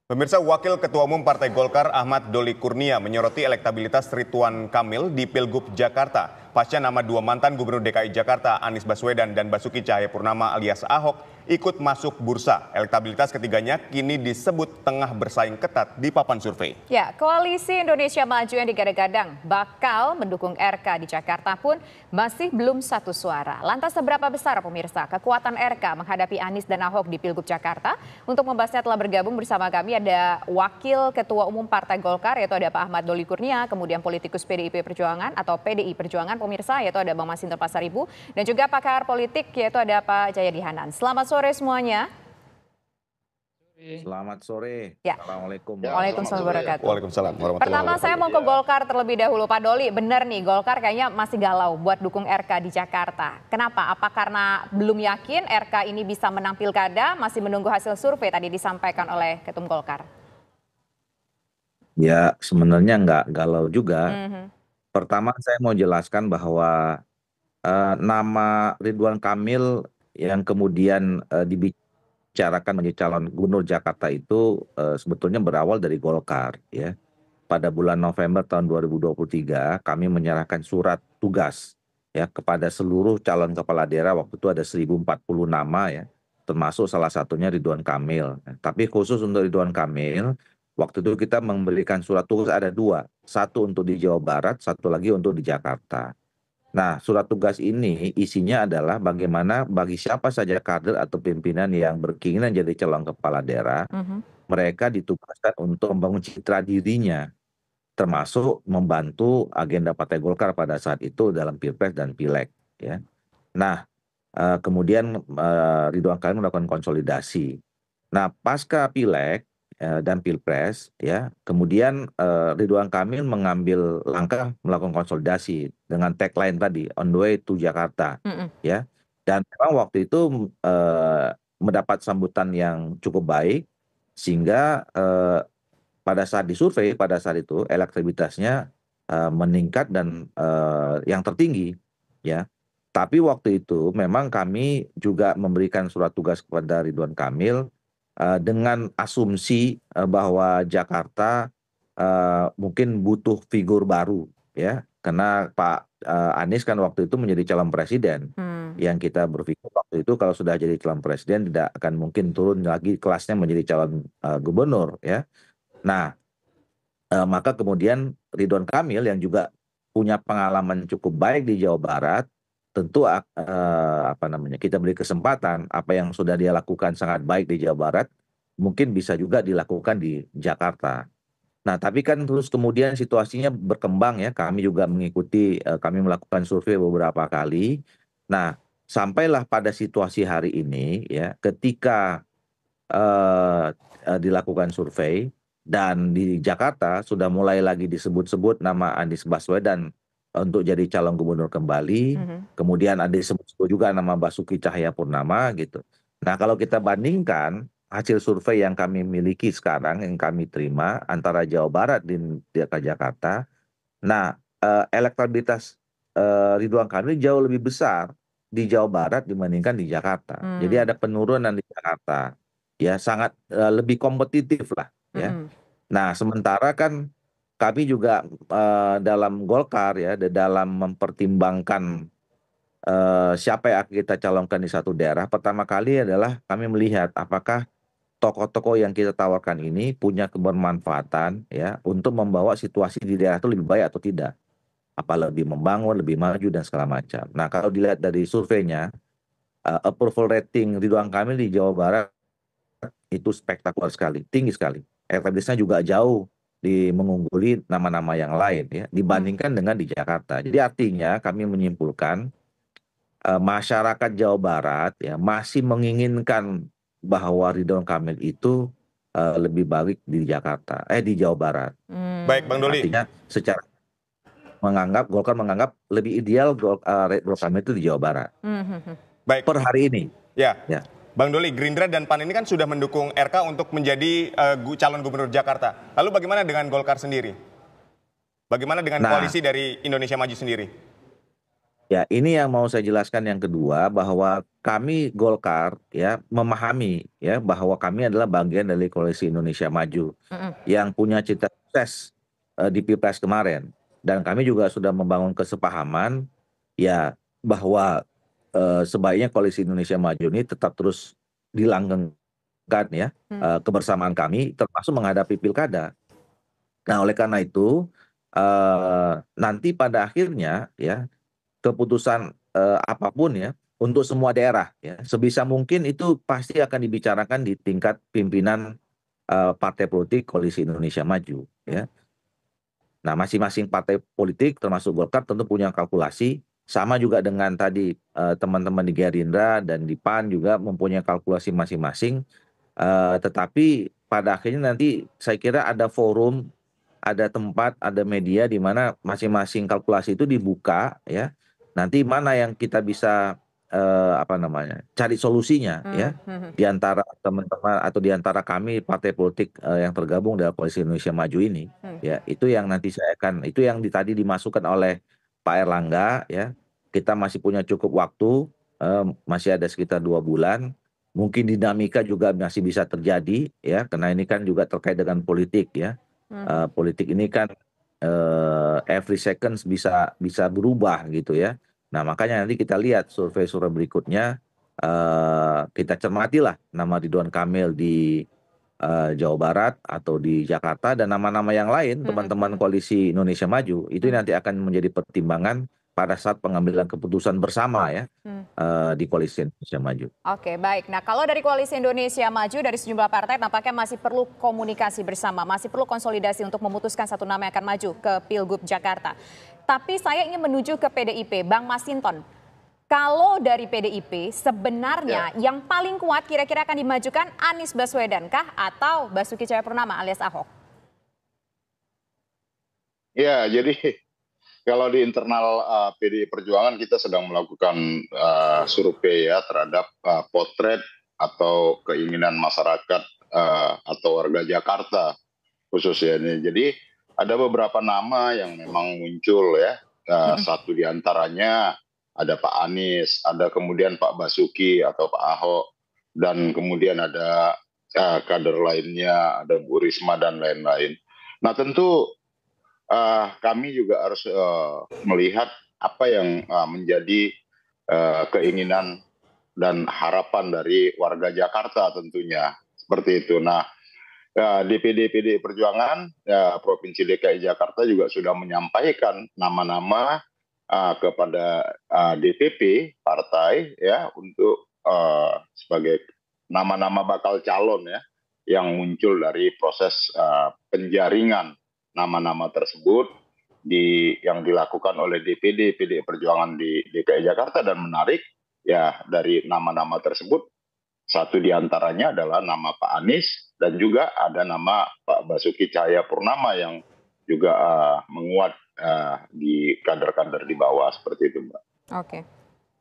Pemirsa, Wakil Ketua Umum Partai Golkar Ahmad Doli Kurnia menyoroti elektabilitas Ridwan Kamil di Pilgub Jakarta. Pasca nama dua mantan Gubernur DKI Jakarta Anies Baswedan dan Basuki Cahayapurnama alias Ahok ikut masuk bursa. Elektabilitas ketiganya kini disebut tengah bersaing ketat di papan survei. Ya, Koalisi Indonesia Maju yang digadang-gadang bakal mendukung RK di Jakarta pun masih belum satu suara. Lantas seberapa besar pemirsa kekuatan RK menghadapi Anies dan Ahok di Pilgub Jakarta? Untuk membahasnya telah bergabung bersama kami ada Wakil Ketua Umum Partai Golkar yaitu ada Pak Ahmad Doli Kurnia, kemudian politikus PDIP Perjuangan atau PDI Perjuangan pemirsa yaitu ada Bang Masinton Pasaribu dan juga pakar politik yaitu ada Pak Jayadi Hanan. Selamat sore semuanya. Selamat sore. Ya. Assalamualaikum. Waalaikumsalam warahmatullahi wabarakatuh. Waalaikumsalam warahmatullahi Pertama saya mau ke Golkar terlebih dahulu. Pak Doli, benar nih Golkar kayaknya masih galau buat dukung RK di Jakarta. Kenapa? Apa karena belum yakin RK ini bisa menang pilkada, masih menunggu hasil survei tadi disampaikan oleh Ketum Golkar? Ya, sebenarnya nggak galau juga. Pertama saya mau jelaskan bahwa nama Ridwan Kamil yang kemudian dibicarakan menjadi calon gubernur Jakarta itu sebetulnya berawal dari Golkar, ya. Pada bulan November tahun 2023 kami menyerahkan surat tugas ya kepada seluruh calon kepala daerah. Waktu itu ada 1040 nama ya, termasuk salah satunya Ridwan Kamil. Tapi khusus untuk Ridwan Kamil, waktu itu kita memberikan surat tugas ada dua, satu untuk di Jawa Barat, satu lagi untuk di Jakarta. Nah, surat tugas ini isinya adalah bagaimana bagi siapa saja kader atau pimpinan yang berkeinginan jadi calon kepala daerah, mereka ditugaskan untuk membangun citra dirinya, termasuk membantu agenda Partai Golkar pada saat itu dalam Pilpres dan Pileg. Ya. Nah, kemudian Ridwan Kamil melakukan konsolidasi. Nah, pasca Pileg dan Pilpres, ya, kemudian Ridwan Kamil mengambil langkah melakukan konsolidasi dengan tagline tadi, on the way to Jakarta, ya. Dan memang waktu itu mendapat sambutan yang cukup baik, sehingga pada saat disurvei pada saat itu elektabilitasnya meningkat dan yang tertinggi, ya. Tapi waktu itu memang kami juga memberikan surat tugas kepada Ridwan Kamil dengan asumsi bahwa Jakarta mungkin butuh figur baru, ya, karena Pak Anies kan waktu itu menjadi calon presiden. Yang kita berpikir waktu itu kalau sudah jadi calon presiden tidak akan mungkin turun lagi kelasnya menjadi calon gubernur, ya. Nah, maka kemudian Ridwan Kamil yang juga punya pengalaman cukup baik di Jawa Barat, tentu kita beri kesempatan apa yang sudah dia lakukan sangat baik di Jawa Barat, mungkin bisa juga dilakukan di Jakarta. Nah, tapi kan terus kemudian situasinya berkembang ya, kami juga mengikuti, kami melakukan survei beberapa kali. Nah, sampailah pada situasi hari ini ya, ketika dilakukan survei dan di Jakarta sudah mulai lagi disebut-sebut nama Anies Baswedan untuk jadi calon gubernur kembali. Kemudian ada disebut-sebut juga nama Basuki Cahayapurnama gitu. Nah, kalau kita bandingkan hasil survei yang kami miliki sekarang, yang kami terima antara Jawa Barat dan Jakarta, nah elektabilitas Ridwan Kamil jauh lebih besar di Jawa Barat dibandingkan di Jakarta. Jadi ada penurunan di Jakarta, ya, sangat lebih kompetitif lah, ya. Nah, sementara kan kami juga dalam Golkar ya, dalam mempertimbangkan siapa yang akan kita calonkan di satu daerah, pertama kali adalah kami melihat apakah tokoh-tokoh yang kita tawarkan ini punya kebermanfaatan ya untuk membawa situasi di daerah itu lebih baik atau tidak. Apa lebih membangun, lebih maju dan segala macam. Nah, kalau dilihat dari surveinya, approval rating Ridwan Kamil di Jawa Barat itu spektakuler sekali, tinggi sekali. Elektabilitasnya juga jauh mengungguli nama-nama yang lain ya dibandingkan dengan di Jakarta. Jadi artinya kami menyimpulkan masyarakat Jawa Barat ya masih menginginkan bahwa Ridwan Kamil itu lebih baik di Jakarta, di Jawa Barat. Baik, Bang Doli. Artinya secara Golkar menganggap lebih ideal Ridwan Kamil itu di Jawa Barat. Baik. Per hari ini. Ya. Ya. Bang Doli, Gerindra dan PAN ini kan sudah mendukung RK untuk menjadi calon gubernur Jakarta. Lalu bagaimana dengan Golkar sendiri? Bagaimana dengan koalisi dari Indonesia Maju sendiri? Ya, ini yang mau saya jelaskan yang kedua, bahwa kami Golkar ya memahami ya bahwa kami adalah bagian dari Koalisi Indonesia Maju Mm-mm. yang punya cita sukses di Pilpres kemarin, dan kami juga sudah membangun kesepahaman ya bahwa sebaiknya Koalisi Indonesia Maju ini tetap terus dilanggengkan ya, kebersamaan kami termasuk menghadapi pilkada. Nah, oleh karena itu nanti pada akhirnya ya keputusan apapun ya untuk semua daerah ya sebisa mungkin itu pasti akan dibicarakan di tingkat pimpinan partai politik Koalisi Indonesia Maju ya. Nah, masing-masing partai politik termasuk Golkar tentu punya kalkulasi, sama juga dengan tadi teman-teman di Gerindra dan di PAN juga mempunyai kalkulasi masing-masing. Tetapi pada akhirnya nanti saya kira ada forum, ada tempat, ada media di mana masing-masing kalkulasi itu dibuka ya. Nanti mana yang kita bisa apa namanya, cari solusinya ya di antara teman-teman atau di antara kami partai politik yang tergabung dalam Koalisi Indonesia Maju ini ya, itu yang nanti saya akan, itu yang tadi dimasukkan oleh Pak Erlangga ya. Kita masih punya cukup waktu, masih ada sekitar 2 bulan. Mungkin dinamika juga masih bisa terjadi ya, karena ini kan juga terkait dengan politik ya. Politik ini kan every seconds bisa bisa berubah gitu ya. Nah, makanya nanti kita lihat survei-survei berikutnya, kita cermatilah nama Ridwan Kamil di Jawa Barat atau di Jakarta dan nama-nama yang lain teman-teman Koalisi Indonesia Maju itu nanti akan menjadi pertimbangan pada saat pengambilan keputusan bersama ya, di Koalisi Indonesia Maju. Oke, baik. Nah, kalau dari Koalisi Indonesia Maju, dari sejumlah partai tampaknya masih perlu komunikasi bersama, masih perlu konsolidasi untuk memutuskan satu nama yang akan maju ke Pilgub Jakarta. Tapi saya ingin menuju ke PDIP, Bang Masinton. Kalau dari PDIP, sebenarnya yang paling kuat kira-kira akan dimajukan Anies Baswedan kah atau Basuki Cahayapurnama alias Ahok? Ya, jadi kalau di internal PDI Perjuangan kita sedang melakukan survei ya terhadap potret atau keinginan masyarakat atau warga Jakarta khususnya ini. Jadi ada beberapa nama yang memang muncul ya. Satu di antaranya ada Pak Anies, ada kemudian Pak Basuki atau Pak Ahok, dan kemudian ada kader lainnya, ada Bu Risma dan lain-lain. Nah, tentu kami juga harus melihat apa yang menjadi keinginan dan harapan dari warga Jakarta tentunya seperti itu. Nah, DPD Perjuangan Provinsi DKI Jakarta juga sudah menyampaikan nama-nama kepada DPP partai ya untuk sebagai nama-nama bakal calon ya yang muncul dari proses penjaringan nama-nama tersebut yang dilakukan oleh DPD PDI Perjuangan di DKI Jakarta. Dan menarik ya, dari nama-nama tersebut satu di antaranya adalah nama Pak Anies dan juga ada nama Pak Basuki Cahayapurnama yang juga menguat di kader-kader di bawah seperti itu, Mbak. Oke.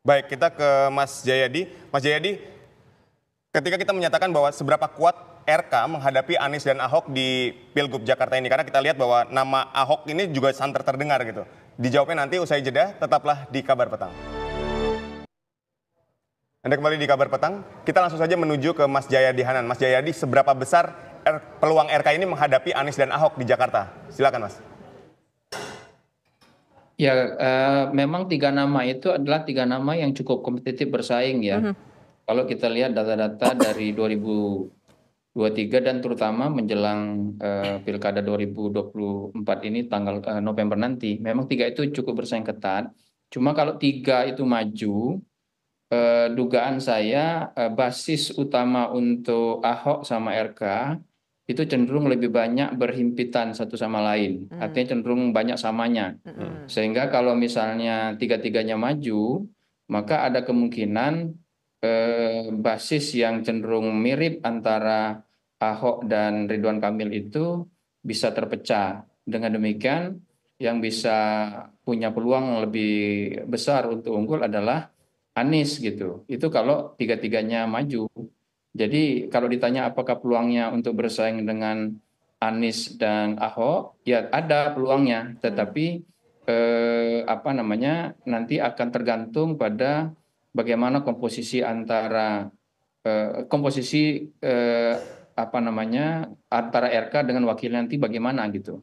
Baik, kita ke Mas Jayadi. Mas Jayadi, ketika kita menyatakan bahwa seberapa kuat RK menghadapi Anies dan Ahok di Pilgub Jakarta ini, karena kita lihat bahwa nama Ahok ini juga santer terdengar gitu. Dijawabnya nanti usai jeda, tetaplah di Kabar Petang. Anda kembali di Kabar Petang, kita langsung saja menuju ke Mas Jayadi Hanan. Mas Jayadi, seberapa besar peluang RK ini menghadapi Anies dan Ahok di Jakarta? Silakan, Mas. Ya, memang 3 nama itu adalah 3 nama yang cukup kompetitif bersaing ya. Kalau kita lihat data-data dari 2023 dan terutama menjelang Pilkada 2024 ini tanggal November nanti, memang 3 itu cukup bersaing ketat. Cuma kalau 3 itu maju, dugaan saya basis utama untuk Ahok sama RK itu cenderung lebih banyak berhimpitan satu sama lain, artinya cenderung banyak samanya. Sehingga kalau misalnya 3-3-nya maju, maka ada kemungkinan basis yang cenderung mirip antara Ahok dan Ridwan Kamil itu bisa terpecah. Dengan demikian, yang bisa punya peluang lebih besar untuk unggul adalah Anies gitu. Itu kalau 3-3-nya maju. Jadi kalau ditanya apakah peluangnya untuk bersaing dengan Anies dan Ahok, ya ada peluangnya. Tetapi apa namanya, nanti akan tergantung pada bagaimana komposisi antara apa namanya, antara RK dengan wakil nanti bagaimana gitu.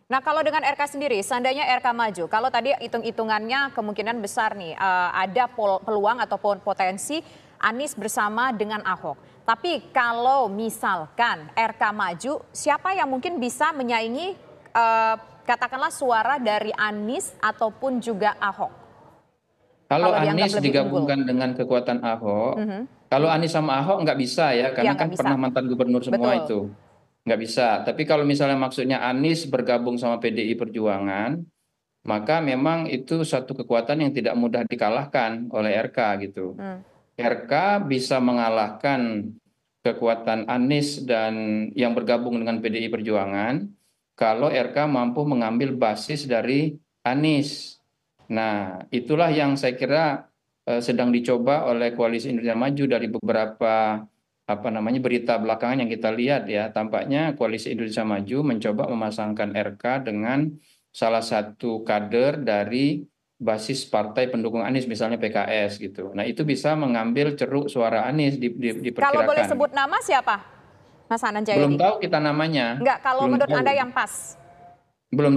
Nah, kalau dengan RK sendiri, seandainya RK maju, kalau tadi hitung-hitungannya kemungkinan besar nih, ada peluang ataupun potensi Anies bersama dengan Ahok. Tapi kalau misalkan RK maju, siapa yang mungkin bisa menyaingi katakanlah suara dari Anies ataupun juga Ahok? Kalau dianggap Anies lebih unggul. digabungkan dengan kekuatan Ahok, kalau Anies sama Ahok nggak bisa ya, karena Iya, kan nggak bisa. pernah mantan gubernur semua Betul. itu. Nggak bisa. Tapi kalau misalnya maksudnya Anies bergabung sama PDI Perjuangan, maka memang itu satu kekuatan yang tidak mudah dikalahkan oleh RK gitu. RK bisa mengalahkan kekuatan Anies dan yang bergabung dengan PDI Perjuangan kalau RK mampu mengambil basis dari Anies. Nah, itulah yang saya kira sedang dicoba oleh Koalisi Indonesia Maju dari beberapa apa namanya berita belakangan yang kita lihat ya. Tampaknya Koalisi Indonesia Maju mencoba memasangkan RK dengan salah satu kader dari basis partai pendukung Anies, misalnya PKS gitu. Nah, itu bisa mengambil ceruk suara Anies diperkirakan. Kalau boleh sebut nama siapa, Mas Hanan Belum Jayadi? tahu kita namanya. Enggak, kalau Belum menurut tahu. Anda yang pas? Belum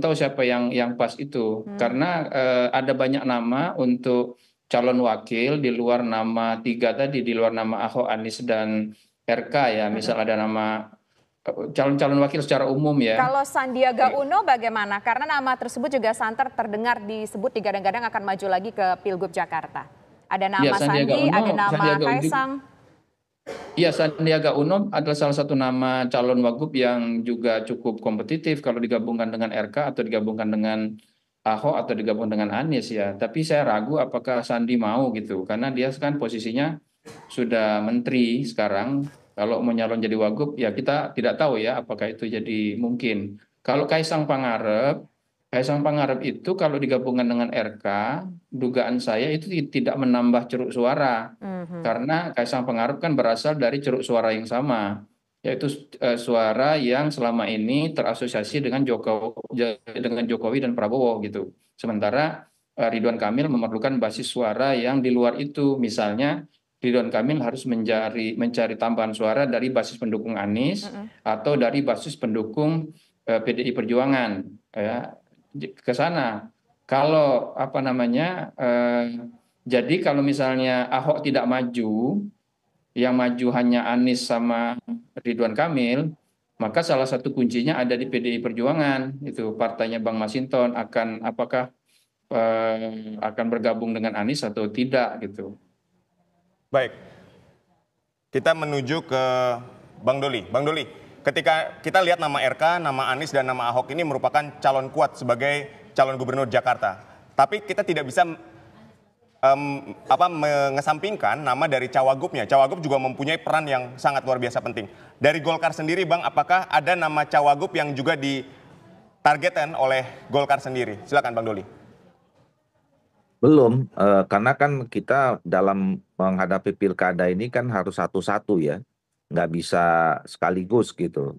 tahu siapa yang pas itu. Karena ada banyak nama untuk calon wakil di luar nama tiga tadi, di luar nama Ahok, Anies, dan RK ya. Misal ada nama calon-calon wakil secara umum ya. Kalau Sandiaga Uno bagaimana? Karena nama tersebut juga santer terdengar disebut digadang-gadang akan maju lagi ke Pilgub Jakarta. Ada nama Ya, Sandiaga Sandi, Uno, ada nama Sandiaga Uno. Kaisang. Iya, Sandiaga Uno adalah salah satu nama calon wagub yang juga cukup kompetitif kalau digabungkan dengan RK atau digabungkan dengan Ahok atau digabungkan dengan Anies ya. Tapi saya ragu apakah Sandi mau gitu, karena dia kan posisinya sudah menteri sekarang. Kalau mau nyalon jadi wagub ya kita tidak tahu ya apakah itu jadi mungkin. Kalau Kaisang Pangarep itu kalau digabungkan dengan RK, dugaan saya itu tidak menambah ceruk suara. Karena Kaisang Pangarep kan berasal dari ceruk suara yang sama, yaitu suara yang selama ini terasosiasi dengan Jokowi dan Prabowo gitu. Sementara Ridwan Kamil memerlukan basis suara yang di luar itu. Misalnya Ridwan Kamil harus mencari tambahan suara dari basis pendukung Anies atau dari basis pendukung PDI Perjuangan ya, ke sana. Kalau apa namanya jadi kalau misalnya Ahok tidak maju, yang maju hanya Anies sama Ridwan Kamil, maka salah satu kuncinya ada di PDI Perjuangan. Itu partainya Bang Masinton apakah akan bergabung dengan Anies atau tidak gitu. Baik, kita menuju ke Bang Doli. Bang Doli, ketika kita lihat nama RK, nama Anies, dan nama Ahok ini merupakan calon kuat sebagai calon gubernur Jakarta. Tapi kita tidak bisa mengesampingkan nama dari Cawagupnya. Cawagup juga mempunyai peran yang sangat luar biasa penting. Dari Golkar sendiri, Bang, apakah ada nama Cawagup yang juga ditargetkan oleh Golkar sendiri? Silakan, Bang Doli. Belum, karena kan kita dalam menghadapi pilkada ini kan harus satu-satu ya, nggak bisa sekaligus gitu.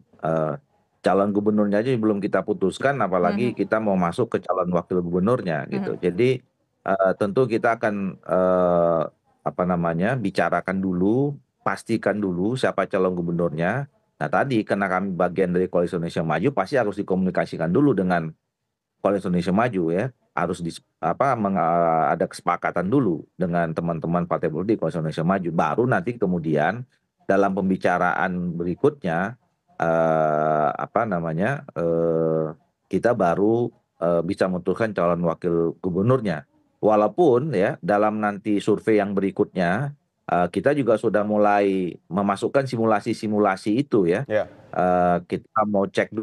Calon gubernurnya aja belum kita putuskan, apalagi kita mau masuk ke calon wakil gubernurnya gitu. Jadi tentu kita akan bicarakan dulu, pastikan dulu siapa calon gubernurnya. Nah tadi karena kami bagian dari Koalisi Indonesia Maju, pasti harus dikomunikasikan dulu dengan Koalisi Indonesia Maju ya, harus ada kesepakatan dulu dengan teman-teman partai politik Koalisi Indonesia Maju. Baru nanti kemudian dalam pembicaraan berikutnya kita baru bisa memutuskan calon wakil gubernurnya. Walaupun ya dalam nanti survei yang berikutnya kita juga sudah mulai memasukkan simulasi-simulasi itu ya. Kita mau cek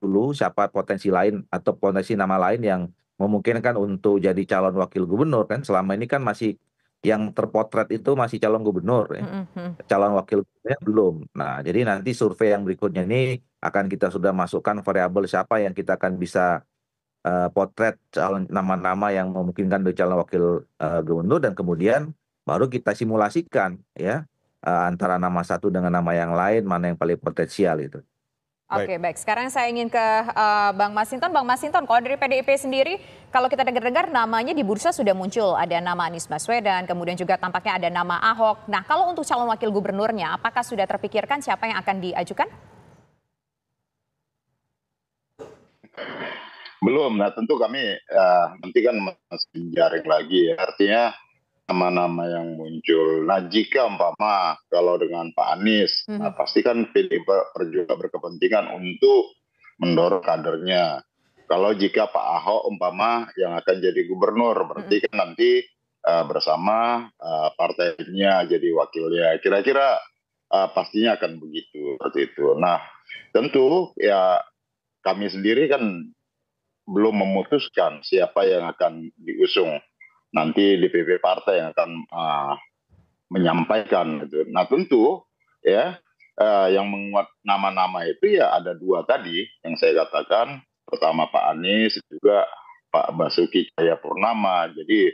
dulu siapa potensi lain atau potensi nama lain yang memungkinkan untuk jadi calon wakil gubernur kan. Selama ini kan masih yang terpotret itu masih calon gubernur ya. Calon wakil gubernurnya belum. Nah, jadi nanti survei yang berikutnya ini akan kita sudah masukkan variabel siapa yang kita akan bisa potret calon nama-nama yang memungkinkan menjadi calon wakil gubernur, dan kemudian baru kita simulasikan ya antara nama satu dengan nama yang lain mana yang paling potensial itu. Oke, baik. Sekarang saya ingin ke Bang Masinton. Bang Masinton, kalau dari PDIP sendiri, kalau kita dengar-dengar namanya di bursa sudah muncul. Ada nama Anies Baswedan, kemudian juga tampaknya ada nama Ahok. Nah, kalau untuk calon wakil gubernurnya, apakah sudah terpikirkan siapa yang akan diajukan? Belum. Nah, tentu kami nanti kan masih menjaring lagi ya. Artinya nama-nama yang muncul. Nah, jika umpama kalau dengan Pak Anies, nah pasti kan PDIP juga berkepentingan untuk mendorong kadernya. Kalau jika Pak Ahok umpama yang akan jadi gubernur, berarti kan nanti bersama partainya jadi wakilnya. Kira-kira pastinya akan begitu, seperti itu. Nah, tentu ya kami sendiri kan belum memutuskan siapa yang akan diusung. Nanti DPP partai yang akan menyampaikan. Gitu. Nah tentu ya yang menguat nama-nama itu ya ada dua tadi yang saya katakan. Pertama Pak Anies, juga Pak Basuki Cahayapurnama. Jadi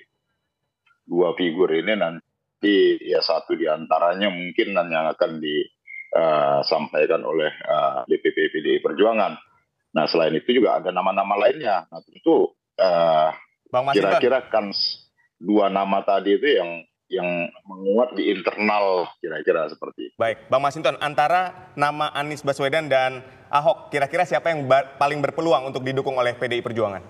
dua figur ini nanti ya satu diantaranya mungkin yang akan disampaikan oleh DPP PDI Perjuangan. Nah selain itu juga ada nama-nama lainnya. Nah tentu kira-kira kan dua nama tadi itu yang menguat di internal kira-kira seperti itu. Baik, Bang Masinton, antara nama Anies Baswedan dan Ahok, kira-kira siapa yang paling berpeluang untuk didukung oleh PDI Perjuangan?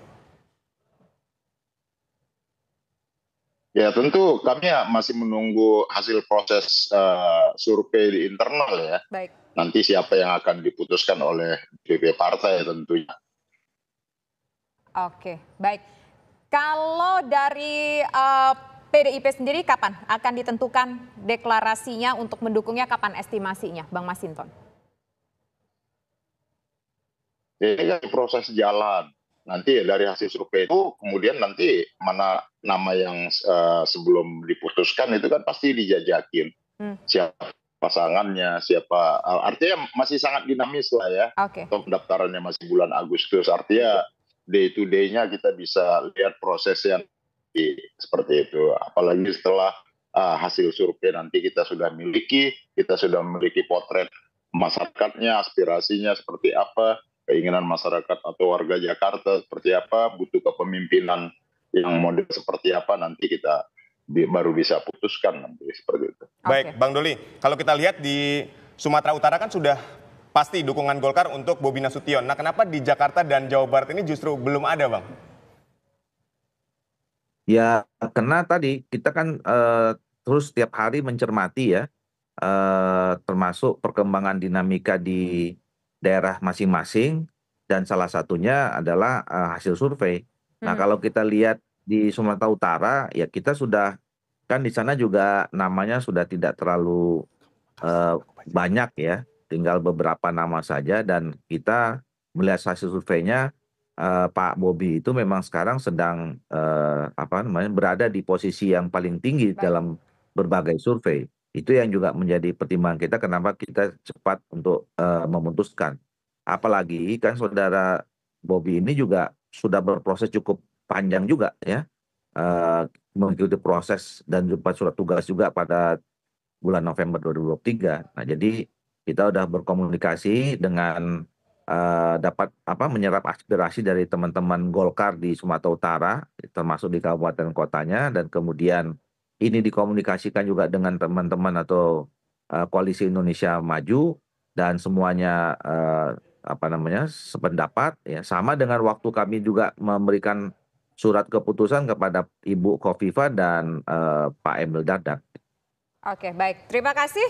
Ya tentu kami masih menunggu hasil proses survei di internal ya. Baik. Nanti siapa yang akan diputuskan oleh DPP partai tentunya. Oke, baik. Kalau dari PDIP sendiri kapan akan ditentukan deklarasinya untuk mendukungnya, kapan estimasinya, Bang Masinton? Ini proses jalan. Nanti dari hasil survei itu kemudian nanti mana nama yang sebelum diputuskan itu kan pasti dijajakin. Siapa pasangannya, siapa. Artinya masih sangat dinamis lah ya. Oke. Pendaftarannya masih bulan Agustus. Artinya day to day-nya kita bisa lihat prosesnya seperti itu. Apalagi setelah hasil survei nanti kita sudah memiliki potret masyarakatnya, aspirasinya seperti apa, keinginan masyarakat atau warga Jakarta seperti apa, butuh kepemimpinan yang model seperti apa, nanti kita baru bisa putuskan nanti seperti itu. Baik, Bang Doli, kalau kita lihat di Sumatera Utara kan sudah pasti dukungan Golkar untuk Bobi Nasution. Nah, kenapa di Jakarta dan Jawa Barat ini justru belum ada, Bang? Ya, karena tadi kita kan terus setiap hari mencermati ya, termasuk perkembangan dinamika di daerah masing-masing, dan salah satunya adalah hasil survei. Nah, kalau kita lihat di Sumatera Utara, ya kita sudah, kan di sana juga namanya sudah tidak terlalu banyak ya, tinggal beberapa nama saja, dan kita melihat hasil surveinya Pak Bobi itu memang sekarang sedang berada di posisi yang paling tinggi dalam berbagai survei. Itu yang juga menjadi pertimbangan kita kenapa kita cepat untuk memutuskan. Apalagi kan saudara Bobi ini juga sudah berproses cukup panjang juga ya, mengikuti proses dan dapat surat tugas juga pada bulan November 2023. Nah, jadi kita sudah berkomunikasi dengan dapat menyerap aspirasi dari teman-teman Golkar di Sumatera Utara, termasuk di kabupaten kotanya, dan kemudian ini dikomunikasikan juga dengan teman-teman atau Koalisi Indonesia Maju, dan semuanya sependapat ya, sama dengan waktu kami juga memberikan surat keputusan kepada Ibu Khofifah dan Pak Emil Dardak. Oke, baik. Terima kasih